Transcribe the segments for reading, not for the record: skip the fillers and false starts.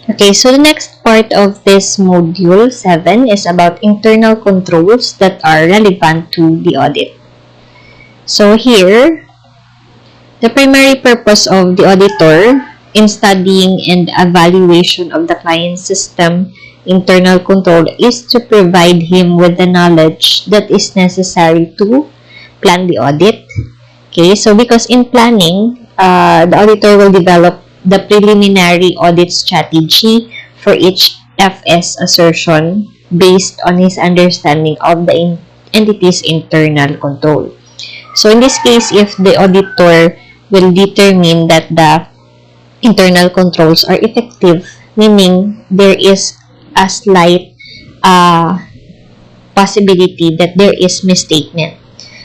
Okay, so the next part of this module 7 is about internal controls that are relevant to the audit. So here, the primary purpose of the auditor in studying and evaluation of the client system internal control is to provide him with the knowledge that is necessary to plan the audit. Okay, so because in planning, the auditor will develop the preliminary audit strategy for each FS assertion based on his understanding of the entity's internal control. So in this case, if the auditor will determine that the internal controls are effective, meaning there is a slight possibility that there is misstatement.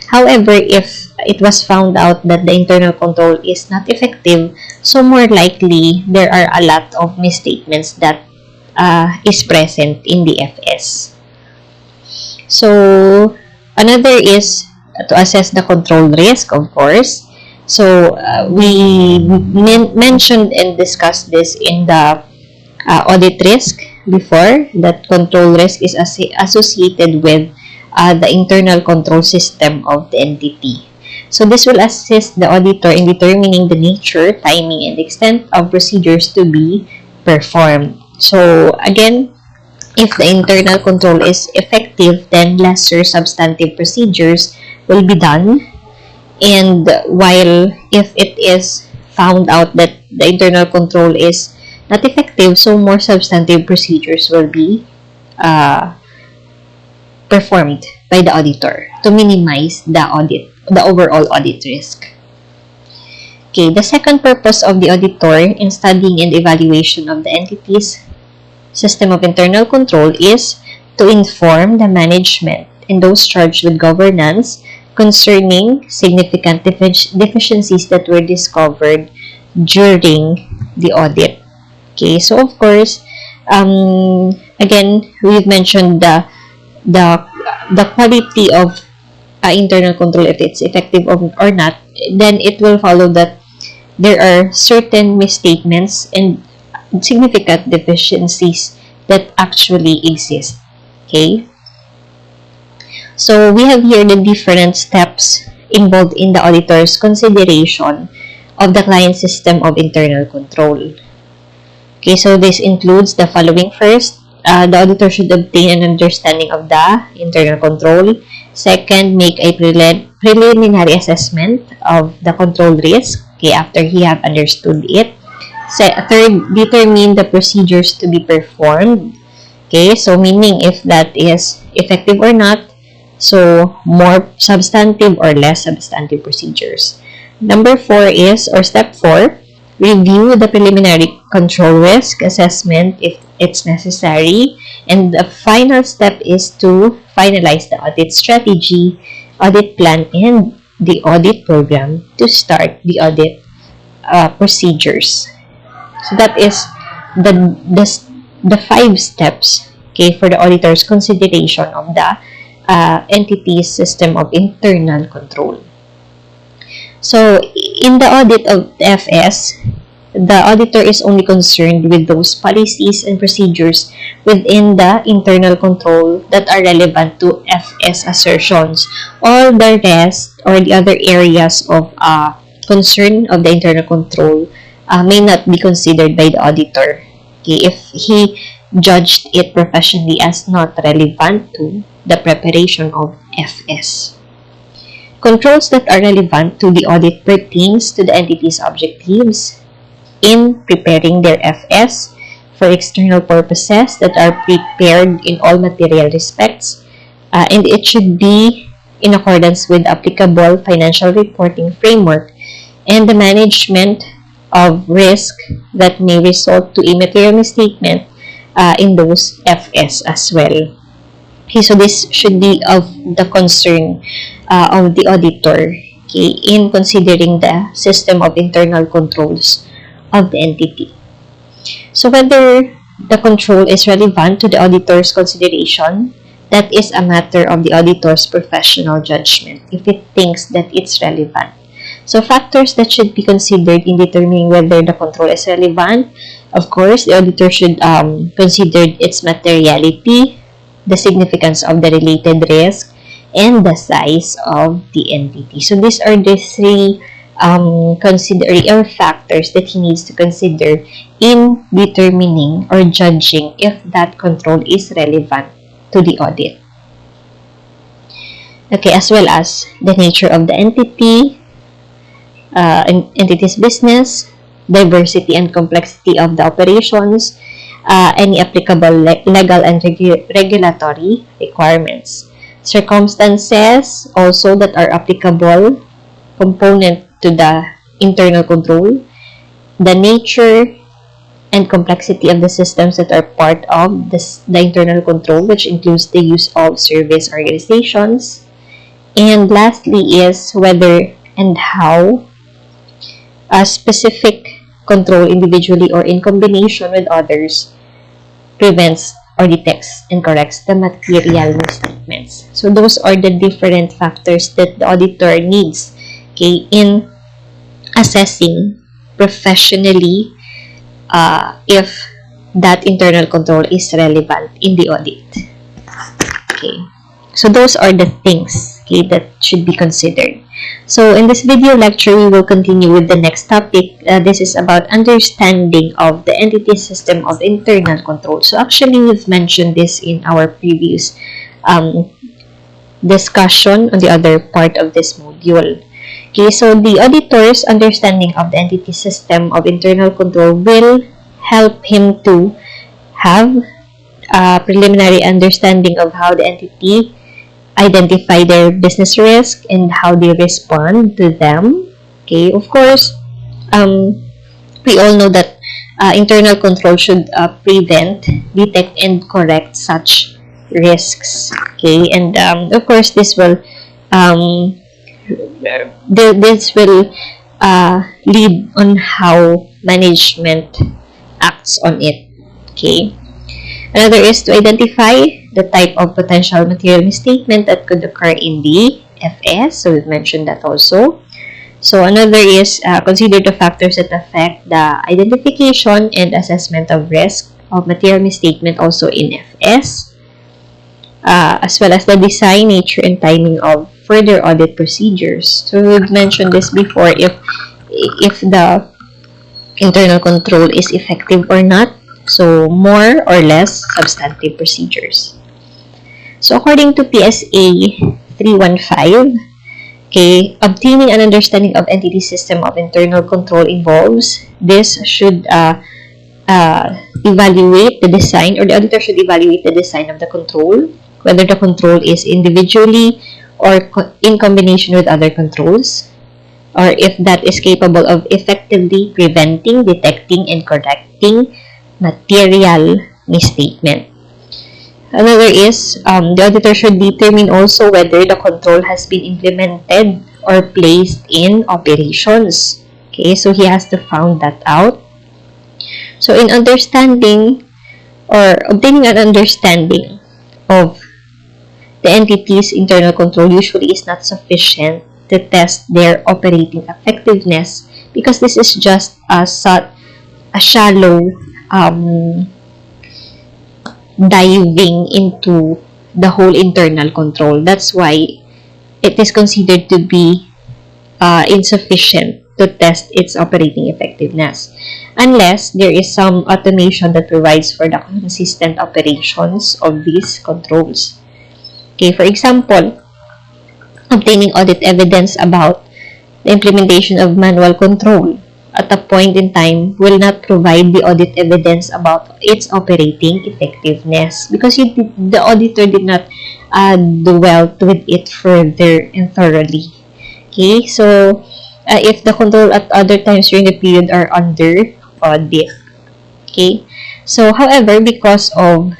However, if it was found out that the internal control is not effective, so more likely there are a lot of misstatements that is present in the FS. So another is to assess the control risk, of course. So we mentioned and discussed this in the audit risk before, that control risk is associated with the internal control system of the entity. So this will assist the auditor in determining the nature, timing, and extent of procedures to be performed. So again, if the internal control is effective, then lesser substantive procedures will be done. And while if it is found out that the internal control is not effective, so more substantive procedures will be performed by the auditor to minimize the overall audit risk. Okay, the second purpose of the auditor in studying and evaluation of the entity's system of internal control is to inform the management and those charged with governance concerning significant deficiencies that were discovered during the audit. Okay, so of course, again, we've mentioned the quality of internal control, if it's effective or not. Then it will follow that there are certain misstatements and significant deficiencies that actually exist. Okay, so we have here the different steps involved in the auditor's consideration of the client system of internal control. Okay, so this includes the following. First, the auditor should obtain an understanding of the internal control. Second, make a preliminary assessment of the control risk, okay, after he have understood it. Third, determine the procedures to be performed. Okay, so meaning if that is effective or not, so more substantive or less substantive procedures. Number 4 is, or step 4, review the preliminary control risk assessment if it's necessary. And the final step is to finalize the audit strategy, audit plan, and the audit program to start the audit procedures. So that is the 5 steps, okay, for the auditor's consideration of the entity's system of internal control. So in the audit of the FS, the auditor is only concerned with those policies and procedures within the internal control that are relevant to FS assertions. All the rest or the other areas of concern of the internal control may not be considered by the auditor, okay, if he judged it professionally as not relevant to the preparation of FS. Controls that are relevant to the audit pertains to the entity's objectives in preparing their FS for external purposes that are prepared in all material respects, and it should be in accordance with applicable financial reporting framework and the management of risk that may result to immaterial misstatement in those FS as well. Okay, so this should be of the concern of the auditor, okay, in considering the system of internal controls of the entity. So whether the control is relevant to the auditor's consideration, that is a matter of the auditor's professional judgment if it thinks that it's relevant. So factors that should be considered in determining whether the control is relevant. Of course, the auditor should consider its materiality, the significance of the related risk, and the size of the entity. So these are the three consider factors that he needs to consider in determining or judging if that control is relevant to the audit. Okay, as well as the nature of the entity, entity's business, diversity and complexity of the operations, any applicable legal and regulatory requirements, circumstances also that are applicable component to the internal control, the nature and complexity of the systems that are part of the internal control, which includes the use of service organizations, and lastly is whether and how a specific control individually or in combination with others prevents or detects and corrects the material misstatements. So those are the different factors that the auditor needs, okay, in assessing professionally if that internal control is relevant in the audit. Okay, so those are the things, okay, that should be considered. So in this video lecture, we will continue with the next topic. This is about understanding of the entity system of internal control. So actually, we've mentioned this in our previous discussion on the other part of this module. Okay, so the auditor's understanding of the entity system of internal control will help him to have a preliminary understanding of how the entity identify their business risk and how they respond to them. Okay, of course, we all know that internal control should prevent, detect, and correct such risks. Okay, and of course, this will lead on how management acts on it. Okay. Another is to identify the type of potential material misstatement that could occur in the FS. So we've mentioned that also. So another is consider the factors that affect the identification and assessment of risk of material misstatement also in FS, as well as the design, nature, and timing of further audit procedures. So we've mentioned this before, if the internal control is effective or not. So more or less substantive procedures. So according to PSA 315, okay, obtaining an understanding of entity system of internal control involves this should evaluate the design, or the auditor should evaluate the design of the control, whether the control is individually or in combination with other controls, or if that is capable of effectively preventing, detecting, and correcting material misstatement. Another is the auditor should determine also whether the control has been implemented or placed in operations. Okay, so he has to find that out. So in understanding or obtaining an understanding of the entity's internal control usually is not sufficient to test their operating effectiveness, because this is just a shallow diving into the whole internal control. That's why it is considered to be insufficient to test its operating effectiveness, unless there is some automation that provides for the consistent operations of these controls. Okay, for example, obtaining audit evidence about the implementation of manual control at a point in time will not provide the audit evidence about its operating effectiveness, because the auditor did not dwell with it further and thoroughly. Okay, so if the control at other times during the period are under audit. Okay, so however, because of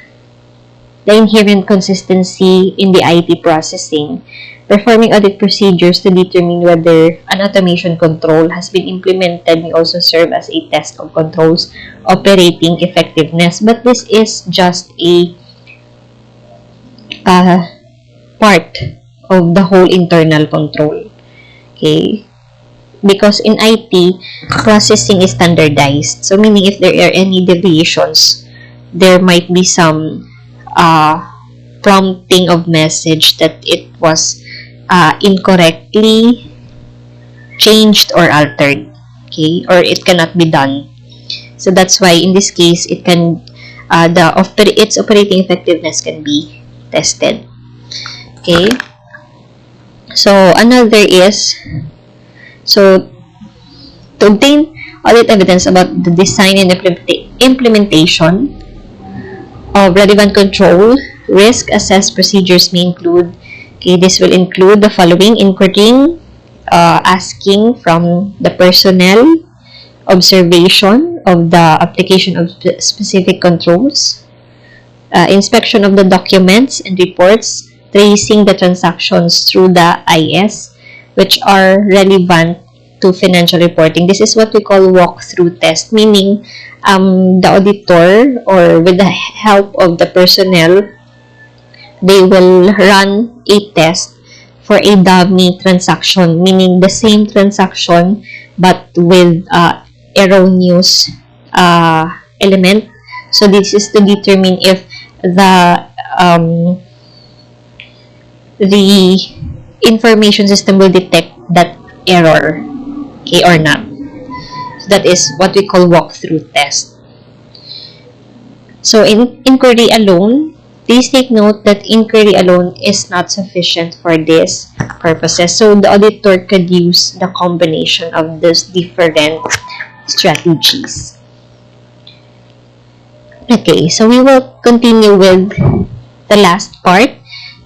the inherent consistency in the IT processing, performing audit procedures to determine whether an automation control has been implemented may also serve as a test of controls operating effectiveness. But this is just a part of the whole internal control. Okay, because in IT, processing is standardized. So meaning if there are any deviations, there might be some prompting of message that it was incorrectly changed or altered, okay, or it cannot be done. So that's why in this case it can its operating effectiveness can be tested. Okay. So another is, so to obtain audit evidence about the design and implementation of relevant control, risk assessed procedures may include, okay, this will include the following: inquiring, asking from the personnel, observation of the application of specific controls, inspection of the documents and reports, tracing the transactions through the IS, which are relevant to financial reporting. This is what we call walkthrough test, meaning the auditor, or with the help of the personnel, they will run a test for a dummy transaction, meaning the same transaction but with erroneous element. So this is to determine if the information system will detect that error, okay, or not. So that is what we call walkthrough test. So in inquiry alone, please take note that inquiry alone is not sufficient for these purposes. So the auditor could use the combination of these different strategies. Okay, so we will continue with the last part.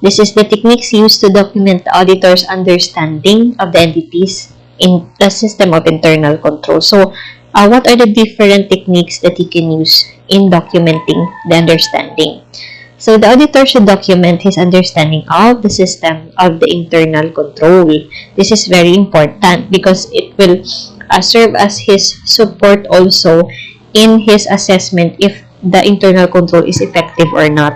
This is the techniques used to document the auditor's understanding of the entities in the system of internal control. So, what are the different techniques that he can use in documenting the understanding? So, the auditor should document his understanding of the system of the internal control. This is very important because it will serve as his support also in his assessment if the internal control is effective or not.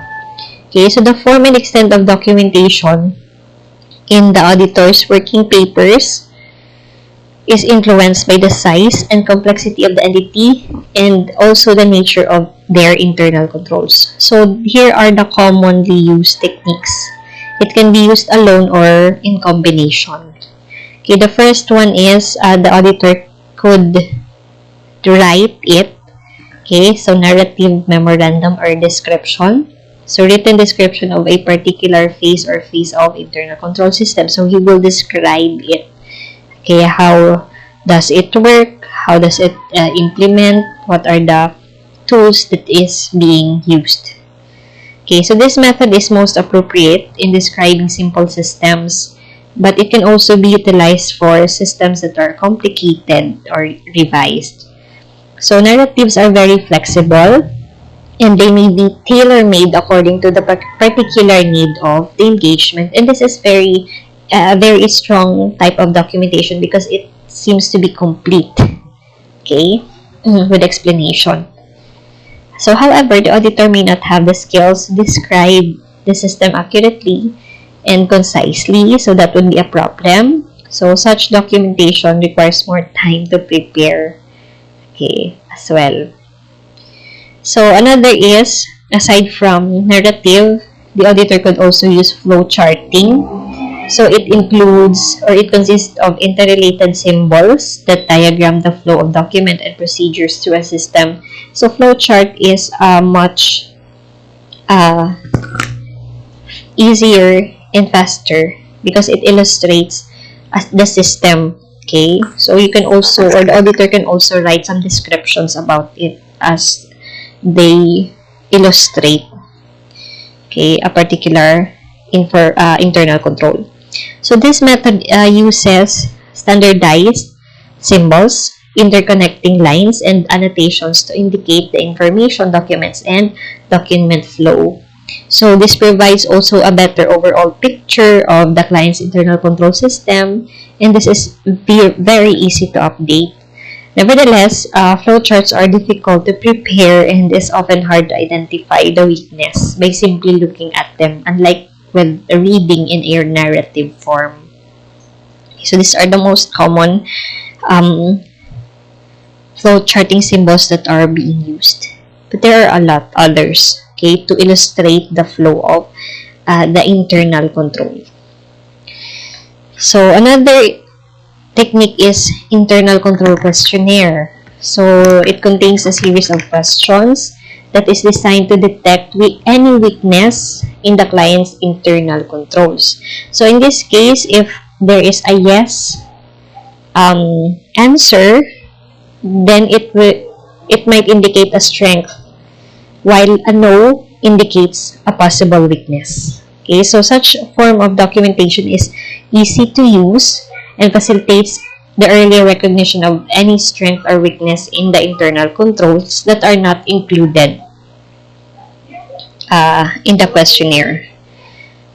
Okay, so the form and extent of documentation in the auditor's working papers is influenced by the size and complexity of the entity and also the nature of their internal controls. So here are the commonly used techniques. It can be used alone or in combination. Okay, the first one is the auditor could write it. Okay, so narrative memorandum or description. So written description of a particular phase or phase of internal control system. So he will describe it. Okay, how does it work? How does it implement? What are the tools that is being used? Okay, so this method is most appropriate in describing simple systems, but it can also be utilized for systems that are complicated or revised. So narratives are very flexible, and they may be tailor-made according to the particular need of the engagement. And this is very strong type of documentation because it seems to be complete, okay, with explanation. So, however, the auditor may not have the skills to describe the system accurately and concisely, so that would be a problem. So, such documentation requires more time to prepare, okay, as well. So another is, aside from narrative, the auditor could also use flow charting. So it includes, or it consists of interrelated symbols that diagram the flow of document and procedures through a system. So flow chart is much easier and faster because it illustrates the system. Okay, so you can also, or the auditor can also write some descriptions about it as they illustrate, okay, a particular internal control. So this method uses standardized symbols, interconnecting lines, and annotations to indicate the information, documents, and document flow. So this provides also a better overall picture of the client's internal control system, and this is very easy to update. Nevertheless, flowcharts are difficult to prepare and is often hard to identify the weakness by simply looking at them, unlike with reading in a narrative form. So these are the most common um, flow charting symbols that are being used. But there are a lot others, okay, to illustrate the flow of the internal control. So another technique is internal control questionnaire. So it contains a series of questions that is designed to detect any weakness in the client's internal controls. So in this case, if there is a yes answer, then it might indicate a strength, while a no indicates a possible weakness. Okay, so such form of documentation is easy to use and facilitates the early recognition of any strength or weakness in the internal controls that are not included in the questionnaire.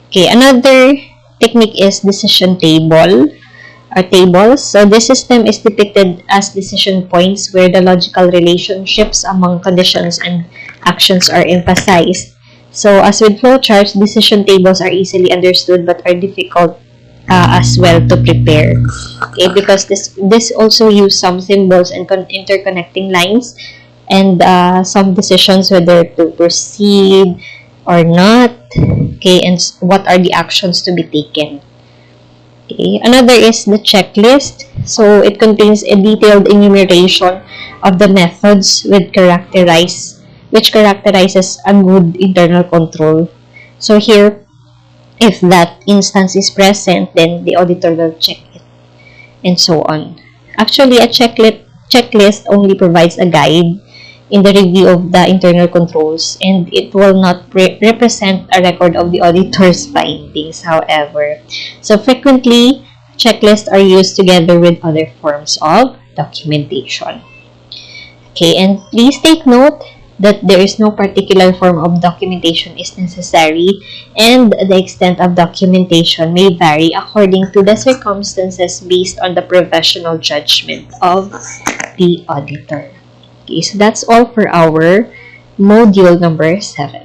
Okay, another technique is decision table or tables. So this system is depicted as decision points where the logical relationships among conditions and actions are emphasized. So as with flowcharts, decision tables are easily understood but are difficult as well to prepare. Okay, because this also use some symbols and interconnecting lines and some decisions whether to proceed or not. Okay, and what are the actions to be taken. Okay. Another is the checklist. So it contains a detailed enumeration of the methods which characterizes a good internal control. So here, if that instance is present, then the auditor will check it, and so on. Actually, a checklist only provides a guide in the review of the internal controls, and it will not represent a record of the auditor's findings, however. So frequently, checklists are used together with other forms of documentation. Okay, and please take note that there is no particular form of documentation is necessary, and the extent of documentation may vary according to the circumstances based on the professional judgment of the auditor. Okay, so that's all for our module number 7.